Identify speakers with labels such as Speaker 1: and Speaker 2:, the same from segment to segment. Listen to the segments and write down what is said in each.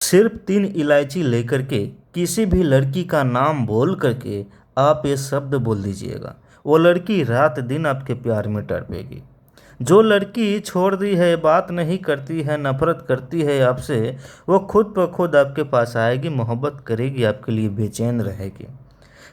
Speaker 1: सिर्फ 3 इलायची लेकर के किसी भी लड़की का नाम बोल करके आप ये शब्द बोल दीजिएगा, वो लड़की रात दिन आपके प्यार में तड़पेगी। जो लड़की छोड़ दी है, बात नहीं करती है, नफरत करती है आपसे, वो खुद ब खुद आपके पास आएगी, मोहब्बत करेगी, आपके लिए बेचैन रहेगी।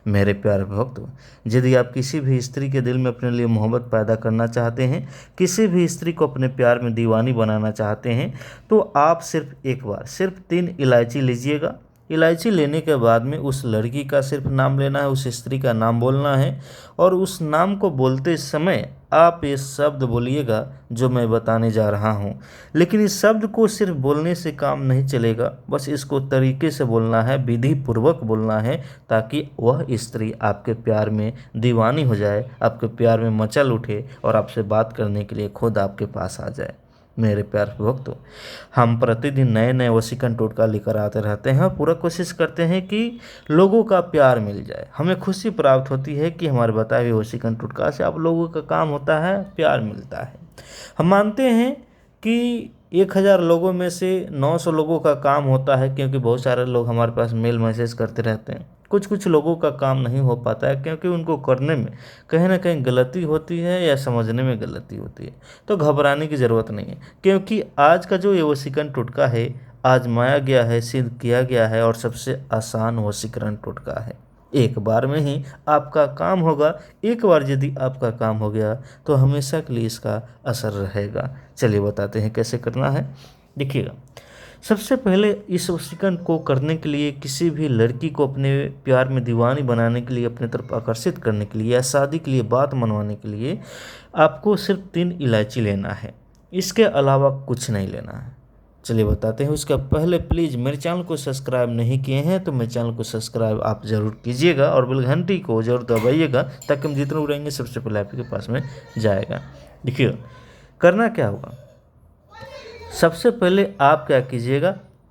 Speaker 1: मेरे प्यारे भक्तों, यदि आप किसी भी स्त्री के दिल में अपने लिए मोहब्बत पैदा करना चाहते हैं, किसी भी स्त्री को अपने प्यार में दीवानी बनाना चाहते हैं, तो आप सिर्फ एक बार सिर्फ 3 इलायची लीजिएगा। इलायची लेने के बाद में उस लड़की का सिर्फ नाम लेना है, उस स्त्री का नाम बोलना है, और उस नाम को बोलते समय आप ये शब्द बोलिएगा जो मैं बताने जा रहा हूँ। लेकिन इस शब्द को सिर्फ बोलने से काम नहीं चलेगा, बस इसको तरीके से बोलना है, विधि पूर्वक बोलना है, ताकि वह स्त्री आपके प्यार में दीवानी हो जाए, आपके प्यार में मचल उठे और आपसे बात करने के लिए खुद आपके पास आ जाए। मेरे प्यार भक्तों, हम प्रतिदिन नए नए वशीकरण टोटका लेकर आते रहते हैं और पूरा कोशिश करते हैं कि लोगों का प्यार मिल जाए। हमें खुशी प्राप्त होती है कि हमारे बताए हुए वशीकरण टोटका से आप लोगों का काम होता है, प्यार मिलता है। हम मानते हैं कि 1000 लोगों में से 900 लोगों का काम होता है, क्योंकि बहुत सारे लोग हमारे पास मेल मैसेज करते रहते हैं। कुछ कुछ लोगों का काम नहीं हो पाता है, क्योंकि उनको करने में कहीं ना कहीं गलती होती है या समझने में गलती होती है। तो घबराने की ज़रूरत नहीं है, क्योंकि आज का जो ये वशीकरण टोटका है आजमाया गया है, सिद्ध किया गया है, और सबसे आसान वशीकरण टोटका है। एक बार में ही आपका काम होगा। एक बार यदि आपका काम हो गया तो हमेशा के लिए इसका असर रहेगा। चलिए बताते हैं कैसे करना है। देखिएगा, सबसे पहले इस वशीकरण को करने के लिए, किसी भी लड़की को अपने प्यार में दीवानी बनाने के लिए, अपने तरफ आकर्षित करने के लिए या शादी के लिए बात मनवाने के लिए आपको सिर्फ 3 इलायची लेना है। इसके अलावा कुछ नहीं लेना है। चलिए बताते हैं। उसका पहले प्लीज़ मेरे चैनल को सब्सक्राइब नहीं किए हैं तो मेरे चैनल को सब्सक्राइब आप ज़रूर कीजिएगा और बेल घंटी को ज़रूर दबाइएगा, ताकि हम जितने उड़ेंगे सबसे पहले आपके पास में जाएगा। देखिए करना क्या होगा। सबसे पहले आप क्या कीजिएगा,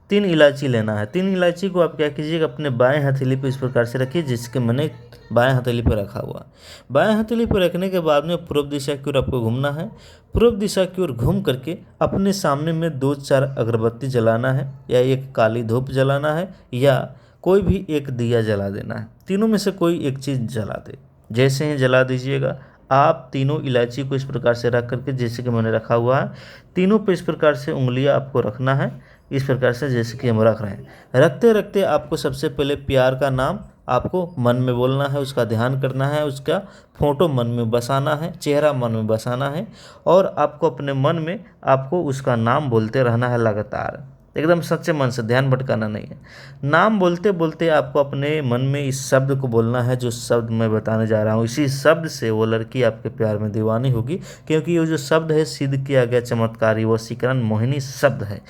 Speaker 1: 3 इलायची लेना है। 3 इलायची को आप क्या कीजिएगा, अपने बाएं हथेली पे इस प्रकार से रखिए, जिसके मैंने बाएं हथेली पे रखा हुआ। बाएं हथेली पे रखने के बाद में पूर्व दिशा की ओर आपको घूमना है। पूर्व दिशा की ओर घूम करके अपने सामने में 2-4 अगरबत्ती जलाना है, या एक काली धूप जलाना है, या कोई भी एक दिया जला देना है। तीनों में से कोई एक चीज़ जला दे। जैसे ही जला दीजिएगा, आप तीनों इलायची को इस प्रकार से रख करके, जैसे कि मैंने रखा हुआ है, तीनों पे इस प्रकार से उंगलियां आपको रखना है, इस प्रकार से जैसे कि हम रख रहे हैं। रखते रखते आपको सबसे पहले प्यार का नाम आपको मन में बोलना है, उसका ध्यान करना है, उसका फोटो मन में बसाना है, चेहरा मन में बसाना है, और आपको अपने मन में आपको उसका नाम बोलते रहना है लगातार, एकदम सच्चे मन से, ध्यान भटकाना नहीं है। नाम बोलते बोलते आपको अपने मन में इस शब्द को बोलना है, जो शब्द मैं बताने जा रहा हूँ। इसी शब्द से वो लड़की आपके प्यार में दीवानी होगी, क्योंकि ये जो शब्द है सिद्ध किया गया चमत्कारी वशीकरण मोहिनी शब्द है।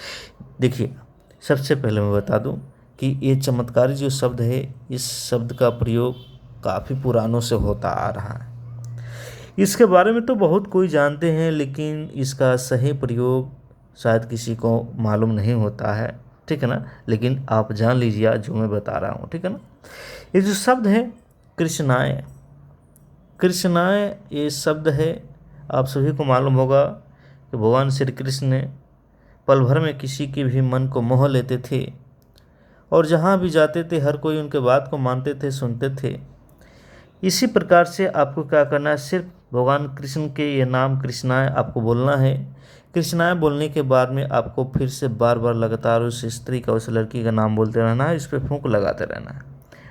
Speaker 1: देखिए, सबसे पहले मैं बता दूं कि ये चमत्कारी जो शब्द है, इस शब्द का प्रयोग काफ़ी पुरानों से होता आ रहा है। इसके बारे में तो बहुत कोई जानते हैं, लेकिन इसका सही प्रयोग शायद किसी को मालूम नहीं होता है, ठीक है ना। लेकिन आप जान लीजिए जो मैं बता रहा हूँ, ठीक है ना। ये जो शब्द है कृष्णाय, कृष्णाय ये शब्द है, आप सभी को मालूम होगा कि भगवान श्री कृष्ण ने पल भर में किसी के भी मन को मोह लेते थे, और जहाँ भी जाते थे हर कोई उनके बात को मानते थे, सुनते थे। इसी प्रकार से आपको क्या करना है, सिर्फ भगवान कृष्ण के ये नाम कृष्णाय आपको बोलना है। कृष्णाय बोलने के बाद में आपको फिर से बार बार लगातार उस स्त्री का, उस लड़की का नाम बोलते रहना है, इस पर फूंक लगाते रहना है।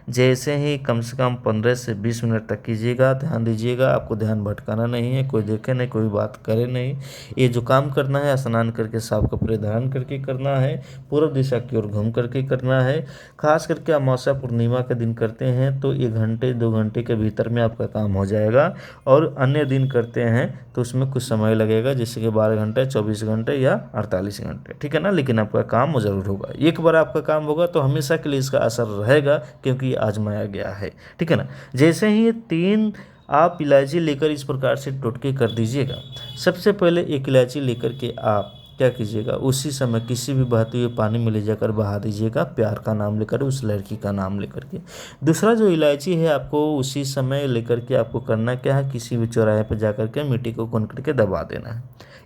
Speaker 1: जैसे ही कम से कम 15 से 20 मिनट तक कीजिएगा। ध्यान दीजिएगा, आपको ध्यान भटकाना नहीं है, कोई देखे नहीं, कोई बात करे नहीं। ये जो काम करना है स्नान करके, साफ कपड़े धारण करके करना है, पूर्व दिशा की ओर घूम करके करना है। खास करके अमावस्या पूर्णिमा के दिन करते हैं तो 1 घंटे 2 घंटे के भीतर में आपका काम हो जाएगा, और अन्य दिन करते हैं तो उसमें कुछ समय लगेगा, जैसे कि 12 घंटे, 24 घंटे या 48 घंटे, ठीक है ना। लेकिन आपका काम ज़रूर होगा। एक बार आपका काम होगा तो हमेशा के लिए इसका असर रहेगा, क्योंकि आजमाया गया है, ठीक है ना। जैसे ही ये 3 आप इलायची लेकर इस प्रकार से टोटके कर दीजिएगा। सबसे पहले 1 इलायची लेकर के आप क्या कीजिएगा, उसी समय किसी भी बहते हुए पानी में ले जाकर बहा दीजिएगा, प्यार का नाम लेकर, उस लड़की का नाम लेकर के। दूसरा जो इलायची है आपको उसी समय लेकर के आपको करना क्या है, किसी भी चौराहे पर जाकर के मिट्टी को कून करके दबा देना है।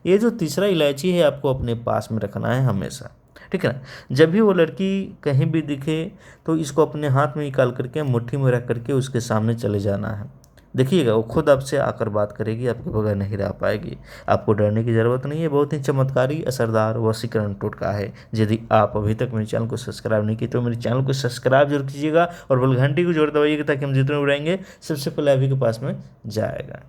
Speaker 1: ये जो तीसरा इलायची है आपको अपने पास में रखना है हमेशा, ठीक है ना। जब भी वो लड़की कहीं भी दिखे तो इसको अपने हाथ में निकाल करके मुट्ठी में रख करके उसके सामने चले जाना है। देखिएगा वो खुद आपसे आकर बात करेगी, आपके बगैर नहीं रह पाएगी। आपको डरने की ज़रूरत नहीं है। बहुत ही चमत्कारी असरदार वशीकरण टोटका है। यदि आप अभी तक मेरे चैनल को सब्सक्राइब नहीं किए तो मेरे चैनल को सब्सक्राइब जरूर कीजिएगा और बेल घंटी को जरूर दबाइएगा ताकि हम जितने उड़ाएंगे सबसे पहले अभी के पास में जाएगा।